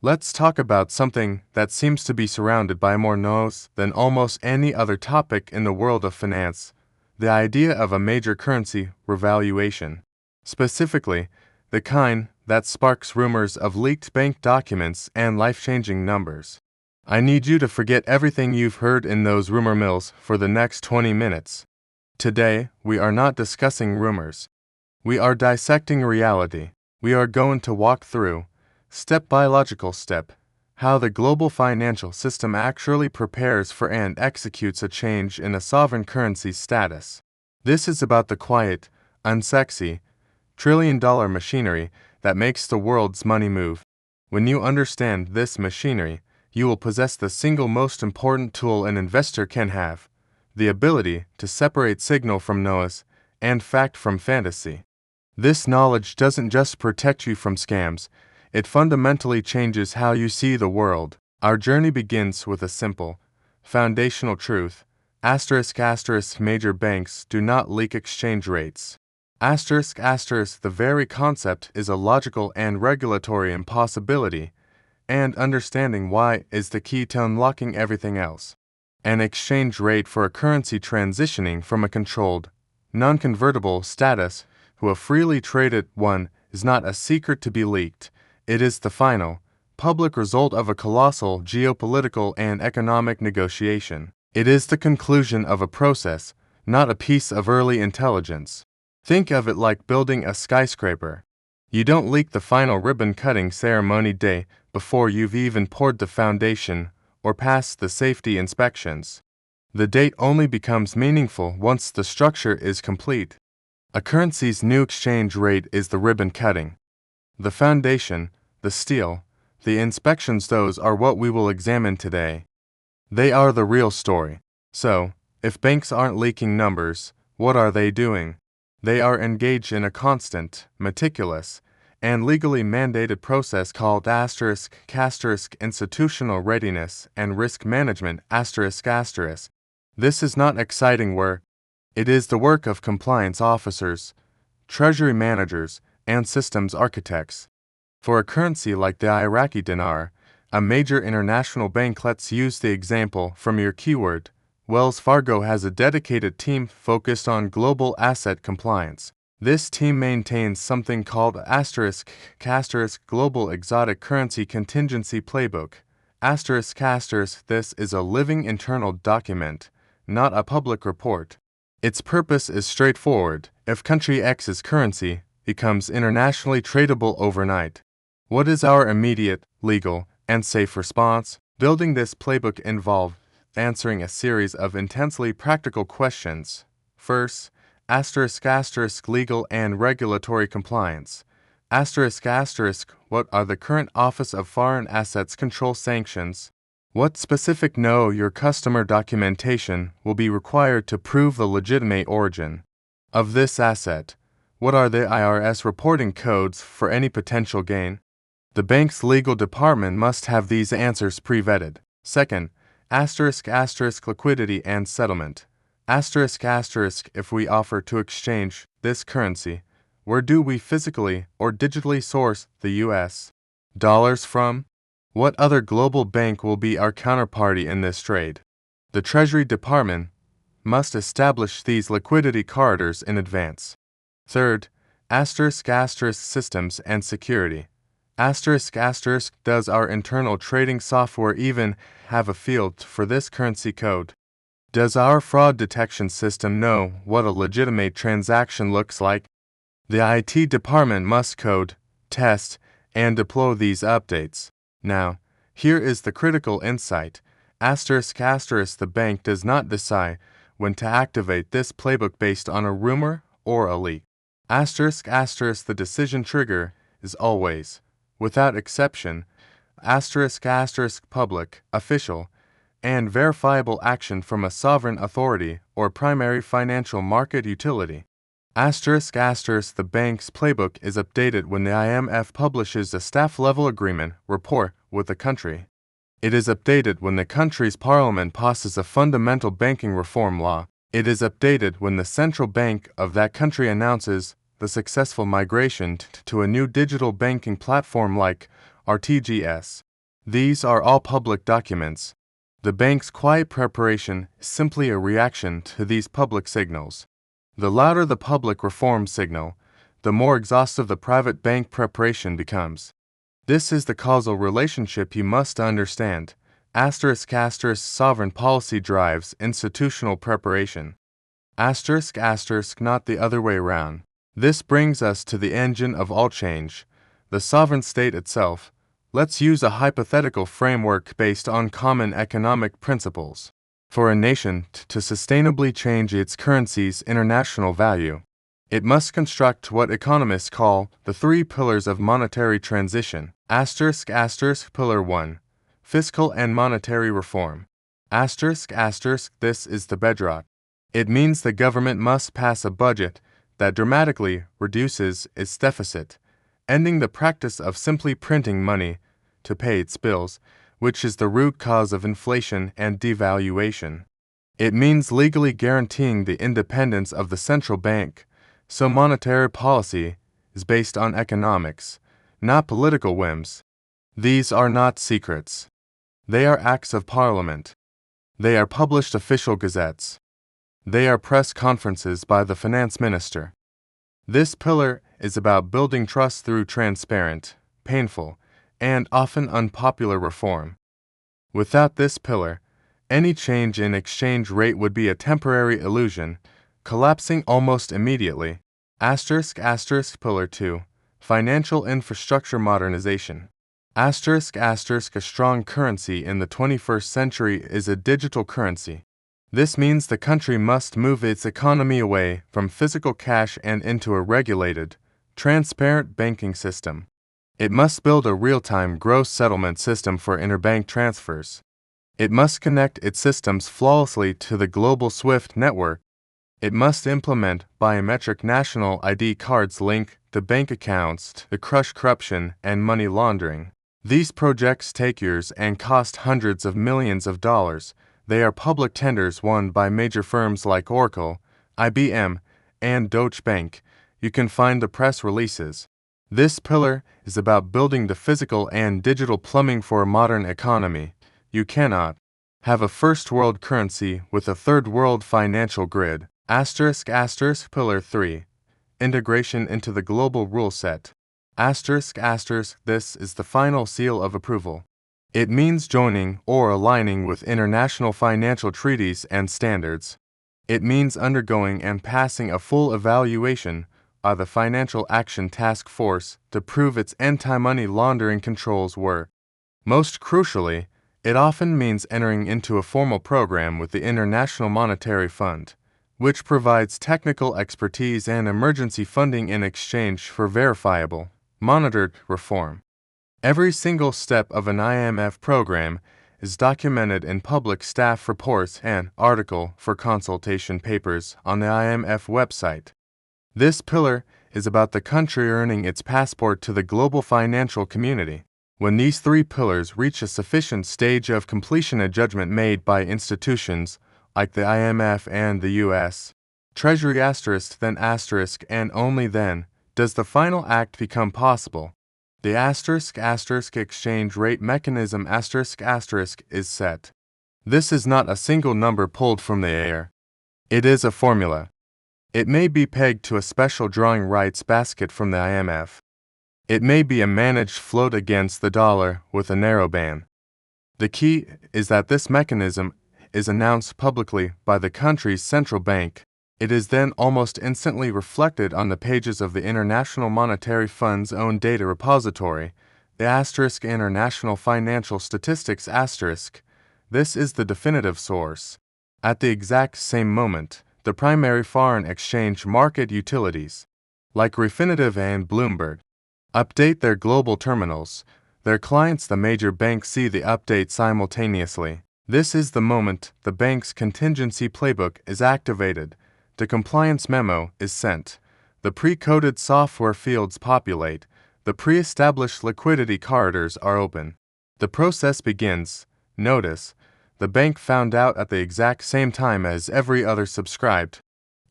Let's talk about something that seems to be surrounded by more no's than almost any other topic in the world of finance: the idea of a major currency revaluation. Specifically, the kind that sparks rumors of leaked bank documents and life-changing numbers. I need you to forget everything you've heard in those rumor mills for the next 20 minutes. Today, we are not discussing rumors. We are dissecting reality. We are going to walk through, step by logical step, how the global financial system actually prepares for and executes a change in a sovereign currency's status. This is about the quiet, unsexy, trillion-dollar machinery that makes the world's money move. When you understand this machinery, you will possess the single most important tool an investor can have: the ability to separate signal from noise and fact from fantasy. This knowledge doesn't just protect you from scams, it fundamentally changes how you see the world. Our journey begins with a simple, foundational truth: major banks do not leak exchange rates. The very concept is a logical and regulatory impossibility, and understanding why is the key to unlocking everything else. An exchange rate for a currency transitioning from a controlled, non-convertible status to a freely traded one is not a secret to be leaked. It is the final, public result of a colossal geopolitical and economic negotiation. It is the conclusion of a process, not a piece of early intelligence. Think of it like building a skyscraper. You don't leak the final ribbon-cutting ceremony day before you've even poured the foundation or passed the safety inspections. The date only becomes meaningful once the structure is complete. A currency's new exchange rate is the ribbon cutting. The foundation, the steel, the inspections, those are what we will examine today. They are the real story. So, if banks aren't leaking numbers, what are they doing? They are engaged in a constant, meticulous, and legally mandated process called institutional readiness and risk management. This is not exciting work. It is the work of compliance officers, treasury managers, and systems architects. For a currency like the Iraqi Dinar, a major international bank, let's use the example from your keyword, Wells Fargo, has a dedicated team focused on global asset compliance. This team maintains something called Global Exotic Currency Contingency Playbook. This is a living internal document, not a public report. Its purpose is straightforward: if country X's currency becomes internationally tradable overnight, what is our immediate, legal, and safe response? Building this playbook involved answering a series of intensely practical questions. First, legal and regulatory compliance. What are the current Office of Foreign Assets Control sanctions? What specific know your customer documentation will be required to prove the legitimate origin of this asset? What are the IRS reporting codes for any potential gain? The bank's legal department must have these answers pre-vetted. Second, liquidity and settlement. If we offer to exchange this currency, where do we physically or digitally source the U.S. dollars from? What other global bank will be our counterparty in this trade? The Treasury Department must establish these liquidity corridors in advance. Third, systems and security. Does our internal trading software even have a field for this currency code? Does our fraud detection system know what a legitimate transaction looks like? The IT department must code, test, and deploy these updates. Now, here is the critical insight. The bank does not decide when to activate this playbook based on a rumor or a leak. The decision trigger is always, without exception, public, official, and verifiable action from a sovereign authority or primary financial market utility. The bank's playbook is updated when the IMF publishes a staff-level agreement report with the country. It is updated when the country's parliament passes a fundamental banking reform law. It is updated when the central bank of that country announces the successful migration to a new digital banking platform like RTGS. These are all public documents. The bank's quiet preparation is simply a reaction to these public signals. The louder the public reform signal, the more exhaustive the private bank preparation becomes. This is the causal relationship you must understand. Sovereign policy drives institutional preparation. Not the other way around. This brings us to the engine of all change, the sovereign state itself. Let's use a hypothetical framework based on common economic principles. For a nation to sustainably change its currency's international value, it must construct what economists call the three pillars of monetary transition. Pillar 1. Fiscal and monetary reform. This is the bedrock. It means the government must pass a budget that dramatically reduces its deficit, ending the practice of simply printing money to pay its bills, which is the root cause of inflation and devaluation. It means legally guaranteeing the independence of the central bank, so monetary policy is based on economics, not political whims. These are not secrets. They are acts of parliament. They are published official gazettes. They are press conferences by the finance minister. This pillar is about building trust through transparent, painful, and often unpopular reform. Without this pillar, any change in exchange rate would be a temporary illusion, collapsing almost immediately. Pillar 2. Financial infrastructure modernization. A strong currency in the 21st century is a digital currency. This means the country must move its economy away from physical cash and into a regulated, transparent banking system. It must build a real-time gross settlement system for interbank transfers. It must connect its systems flawlessly to the global SWIFT network. It must implement biometric national ID cards linked to bank accounts to crush corruption and money laundering. These projects take years and cost hundreds of millions of dollars. They are public tenders won by major firms like Oracle, IBM, and Deutsche Bank. You can find the press releases. This pillar is about building the physical and digital plumbing for a modern economy. You cannot have a first-world currency with a third-world financial grid. Pillar 3. Integration into the global rule set. This is the final seal of approval. It means joining or aligning with international financial treaties and standards. It means undergoing and passing a full evaluation by the Financial Action Task Force to prove its anti-money laundering controls work. Most crucially, it often means entering into a formal program with the International Monetary Fund, which provides technical expertise and emergency funding in exchange for verifiable, monitored reform. Every single step of an IMF program is documented in public staff reports and article for consultation papers on the IMF website. This pillar is about the country earning its passport to the global financial community. When these three pillars reach a sufficient stage of completion, a judgment made by institutions like the IMF and the U.S. Treasury and only then does the final act become possible. The exchange rate mechanism is set. This is not a single number pulled from the air. It is a formula. It may be pegged to a special drawing rights basket from the IMF. It may be a managed float against the dollar with a narrow band. The key is that this mechanism is announced publicly by the country's central bank. It is then almost instantly reflected on the pages of the International Monetary Fund's own data repository, the International Financial Statistics *. This is the definitive source. At the exact same moment, the primary foreign exchange market utilities, like Refinitiv and Bloomberg, update their global terminals. Their clients, the major banks, see the update simultaneously. This is the moment the bank's contingency playbook is activated. The compliance memo is sent. The pre-coded software fields populate. The pre-established liquidity corridors are open. The process begins. Notice, the bank found out at the exact same time as every other subscribed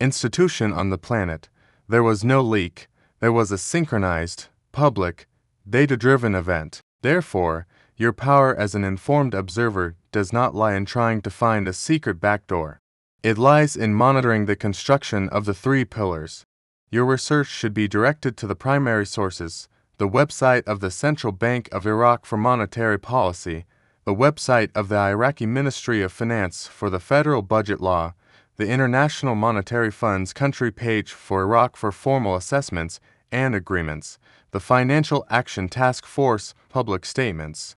institution on the planet. There was no leak. There was a synchronized, public, data-driven event. Therefore, Your power as an informed observer does not lie in trying to find a secret backdoor. It lies in monitoring the construction of the three pillars. Your research should be directed to the primary sources: the website of the Central Bank of Iraq for Monetary Policy, the website of the Iraqi Ministry of Finance for the Federal Budget Law, the International Monetary Fund's country page for Iraq for formal assessments and agreements, the Financial Action Task Force public statements.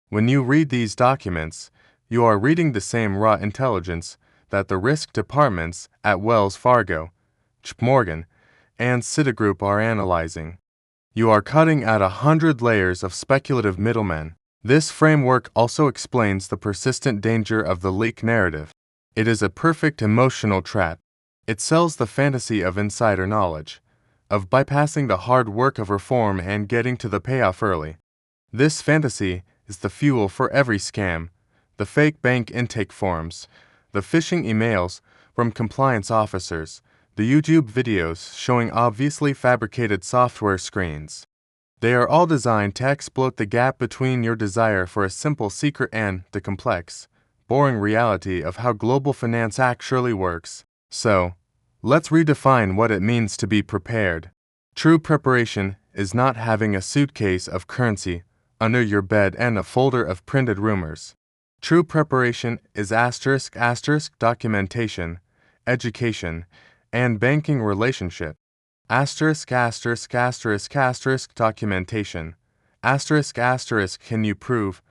When you read these documents, you are reading the same raw intelligence that the risk departments at Wells Fargo, JP Morgan, and Citigroup are analyzing. You are cutting out 100 layers of speculative middlemen. This framework also explains the persistent danger of the leak narrative. It is a perfect emotional trap. It sells the fantasy of insider knowledge, of bypassing the hard work of reform and getting to the payoff early. This fantasy is the fuel for every scam: the fake bank intake forms, the phishing emails from compliance officers, the YouTube videos showing obviously fabricated software screens. They are all designed to exploit the gap between your desire for a simple secret and the complex, boring reality of how global finance actually works. So, let's redefine what it means to be prepared. True preparation is not having a suitcase of currency under your bed and a folder of printed rumors. True preparation is *** documentation, education, and banking relationship. *** documentation. *** can you prove,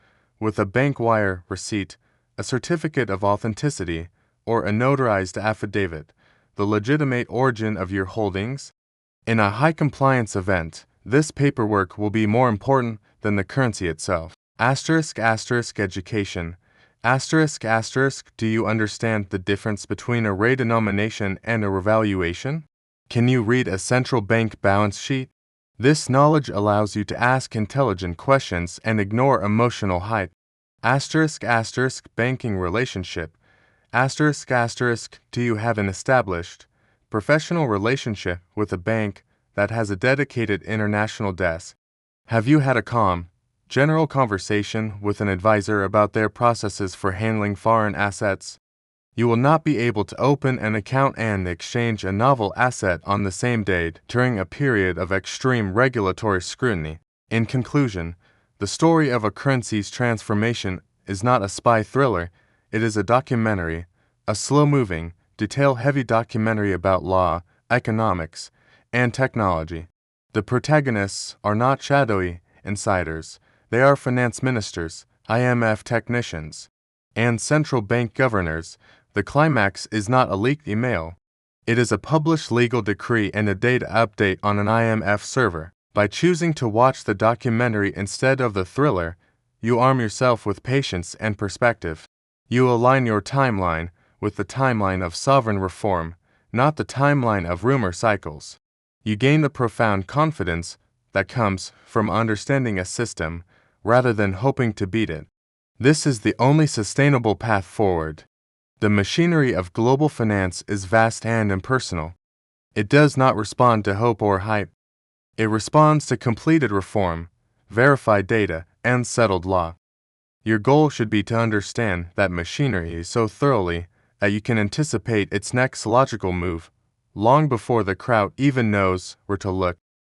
with a bank wire receipt, a certificate of authenticity, or a notarized affidavit, the legitimate origin of your holdings? In a high compliance event, this paperwork will be more important than the currency itself. *** education. *** do you understand the difference between a redenomination and a revaluation? Can you read a central bank balance sheet? This knowledge allows you to ask intelligent questions and ignore emotional hype. *** banking relationship. *** do you have an established, professional relationship with a bank that has a dedicated international desk? Have you had a calm, general conversation with an advisor about their processes for handling foreign assets? You will not be able to open an account and exchange a novel asset on the same day during a period of extreme regulatory scrutiny. In conclusion, the story of a currency's transformation is not a spy thriller, it is a documentary, a slow-moving, detail-heavy documentary about law, economics, and technology. The protagonists are not shadowy insiders, they are finance ministers, IMF technicians, and central bank governors. The climax is not a leaked email. It is a published legal decree and a data update on an IMF server. By choosing to watch the documentary instead of the thriller, you arm yourself with patience and perspective. You align your timeline with the timeline of sovereign reform, not the timeline of rumor cycles. You gain the profound confidence that comes from understanding a system rather than hoping to beat it. This is the only sustainable path forward. The machinery of global finance is vast and impersonal. It does not respond to hope or hype. It responds to completed reform, verified data, and settled law. Your goal should be to understand that machinery so thoroughly that you can anticipate its next logical move, long before the crowd even knows where to look.